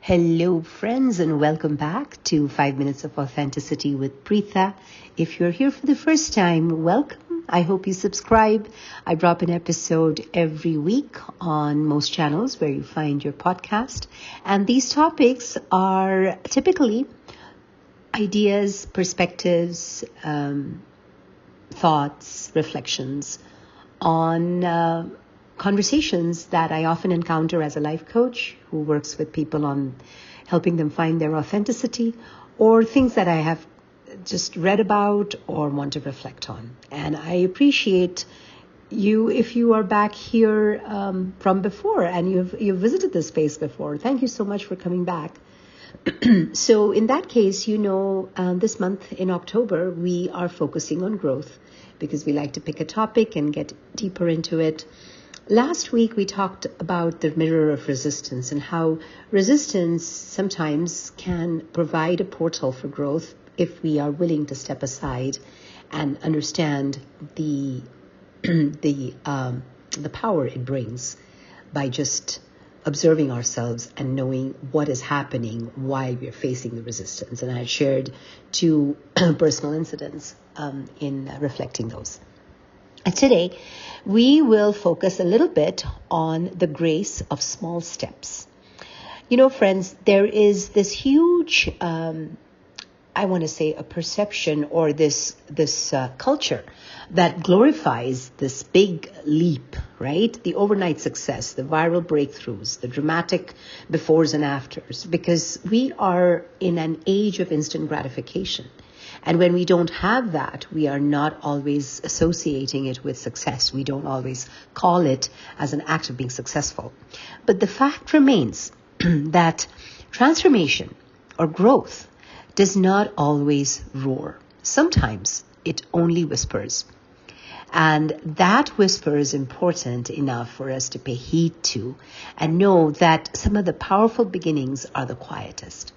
Hello, friends, and welcome back to 5 Minutes of Authenticity with Preetha. If you're here for the first time, welcome. I hope you subscribe. I drop an episode every week on most channels where you find your podcast. And these topics are typically ideas, perspectives, thoughts, reflections on conversations that I often encounter as a life coach who works with people on helping them find their authenticity, or things that I have just read about or want to reflect on. And I appreciate you if you are back here from before and you've visited this space before. Thank you so much for coming back. So in that case, this month in October, we are focusing on growth because we like to pick a topic and get deeper into it. Last week, we talked about the mirror of resistance and how resistance sometimes can provide a portal for growth if we are willing to step aside and understand the power it brings by just observing ourselves and knowing what is happening while we're facing the resistance. And I had shared two personal incidents in reflecting those. And today, we will focus a little bit on the grace of small steps. Friends, there is this huge, a perception or this culture that glorifies this big leap, right? The overnight success, the viral breakthroughs, the dramatic befores and afters, because we are in an age of instant gratification. And when we don't have that, we are not always associating it with success. We don't always call it as an act of being successful. But the fact remains that transformation or growth does not always roar. Sometimes it only whispers. And that whisper is important enough for us to pay heed to and know that some of the powerful beginnings are the quietest.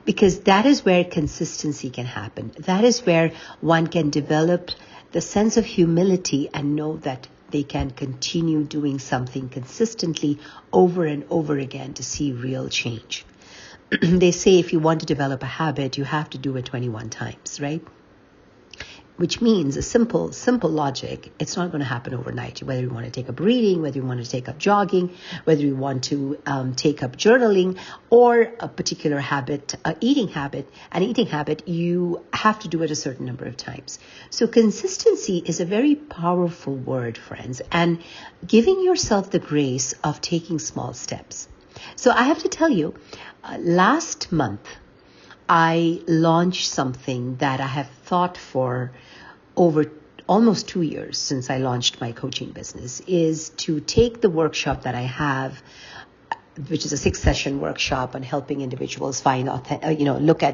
Because that is where consistency can happen. That is where one can develop the sense of humility and know that they can continue doing something consistently over and over again to see real change. They say if you want to develop a habit, you have to do it 21 times, right? Which means a simple logic. It's not going to happen overnight. Whether you want to take up reading, whether you want to take up jogging, whether you want to take up journaling or a particular habit, eating habit, you have to do it a certain number of times. So consistency is a very powerful word, friends, and giving yourself the grace of taking small steps. So I have to tell you, last month, I launched something that I have thought for over almost 2 years since I launched my coaching business, is to take the workshop that I have, which is a 6-session workshop on helping individuals find,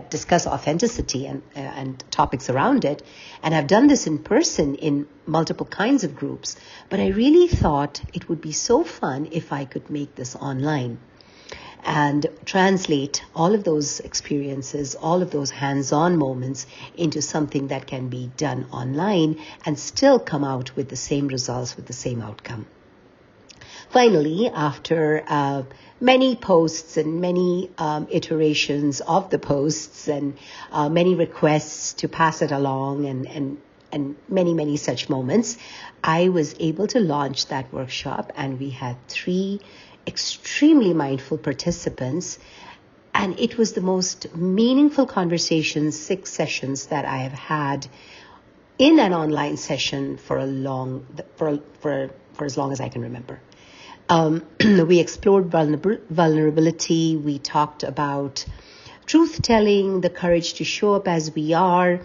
discuss authenticity and topics around it. And I've done this in person in multiple kinds of groups, but I really thought it would be so fun if I could make this online and translate all of those experiences, all of those hands-on moments into something that can be done online and still come out with the same results, with the same outcome. Finally, after many posts and many iterations of the posts and many requests to pass it along and many such moments, I was able to launch that workshop, and we had 3 extremely mindful participants, and it was the most meaningful conversations, 6 sessions that I have had in an online session for as long as I can remember. We explored vulnerability. We talked about truth-telling, the courage to show up as we are,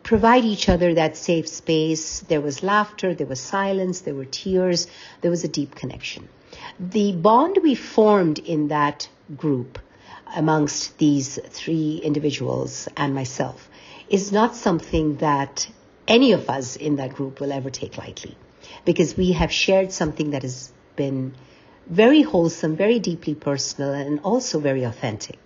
provide each other that safe space. There was laughter, there was silence, there were tears, there was a deep connection. The bond we formed in that group amongst these 3 individuals and myself is not something that any of us in that group will ever take lightly, because we have shared something that has been very wholesome, very deeply personal, and also very authentic.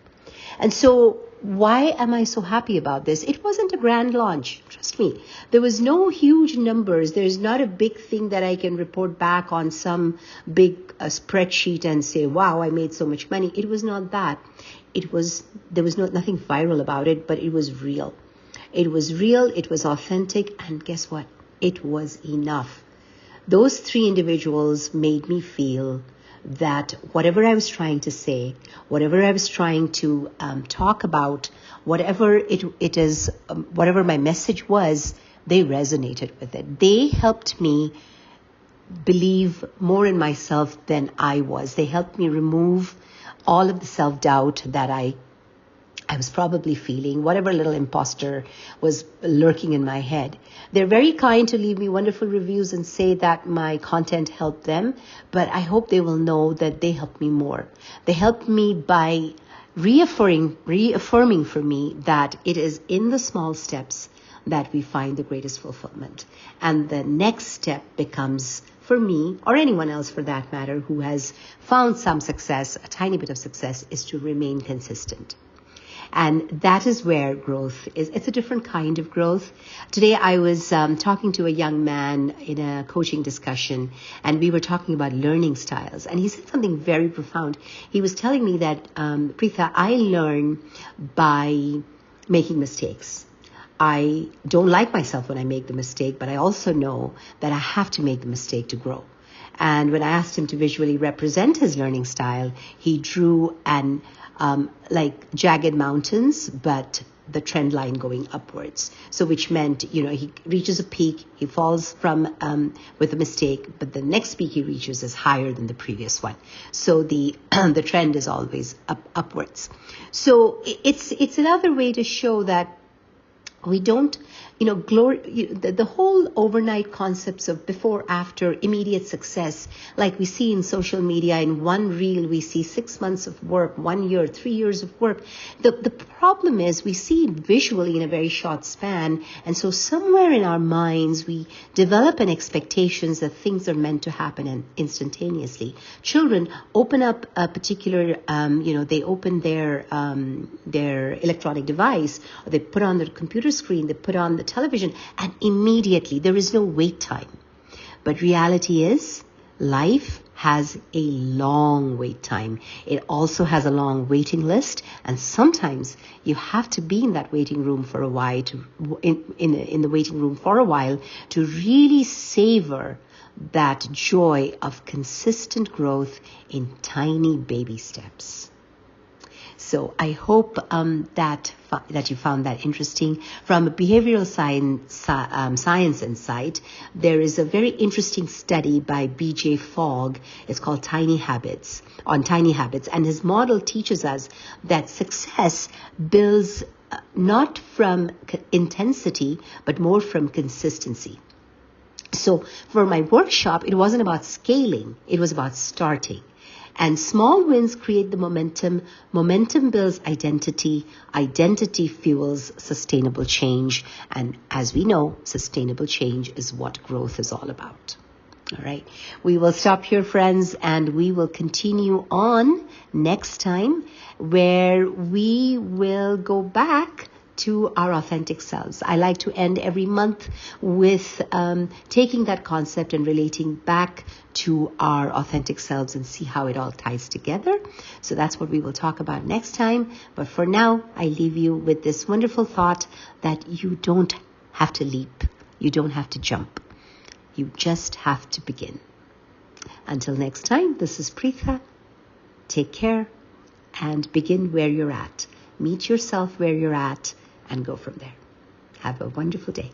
And so why am I so happy about this? It wasn't a grand launch. Trust me. There was no huge numbers. There's not a big thing that I can report back on some big spreadsheet and say, wow, I made so much money. It was not that. There was nothing viral about it, but it was real. It was real. It was authentic. And guess what? It was enough. Those 3 individuals made me feel that whatever I was trying to say, whatever I was trying to talk about, whatever it is, whatever my message was, they resonated with it. They helped me believe more in myself than I was. They helped me remove all of the self-doubt that I was probably feeling, whatever little imposter was lurking in my head. They're very kind to leave me wonderful reviews and say that my content helped them, but I hope they will know that they helped me more. They helped me by reaffirming for me that it is in the small steps that we find the greatest fulfillment. And the next step becomes, for me, or anyone else for that matter, who has found some success, a tiny bit of success, is to remain consistent. And that is where growth is. It's a different kind of growth. Today I was talking to a young man in a coaching discussion, and we were talking about learning styles. And he said something very profound. He was telling me that, Preetha, I learn by making mistakes. I don't like myself when I make the mistake, but I also know that I have to make the mistake to grow. And when I asked him to visually represent his learning style, he drew an like jagged mountains, but the trend line going upwards. So which meant, he reaches a peak, he falls from with a mistake, but the next peak he reaches is higher than the previous one. So the the trend is always upwards. So it's another way to show that we don't, the whole overnight concepts of before, after, immediate success, like we see in social media. In one reel, we see 6 months of work, 1 year, 3 years of work. The problem is we see it visually in a very short span. And so somewhere in our minds, we develop an expectations that things are meant to happen instantaneously. Children open up a particular, they open their electronic device, or they put on their computer screen, they put on the television, and immediately there is no wait time. But reality is, life has a long wait time. It also has a long waiting list, and sometimes you have to be in that waiting room for a while in the waiting room for a while to really savor that joy of consistent growth in tiny baby steps. So I hope that you found that interesting. From a behavioral science insight, there is a very interesting study by B.J. Fogg. It's called Tiny Habits, and his model teaches us that success builds not from intensity, but more from consistency. So for my workshop, it wasn't about scaling, it was about starting. And small wins create the momentum. Momentum builds identity. Identity fuels sustainable change. And as we know, sustainable change is what growth is all about. All right. We will stop here, friends, and we will continue on next time, where we will go back to our authentic selves. I like to end every month with taking that concept and relating back to our authentic selves and see how it all ties together. So that's what we will talk about next time. But for now, I leave you with this wonderful thought that you don't have to leap. You don't have to jump. You just have to begin. Until next time, this is Preetha. Take care and begin where you're at. Meet yourself where you're at and go from there. Have a wonderful day.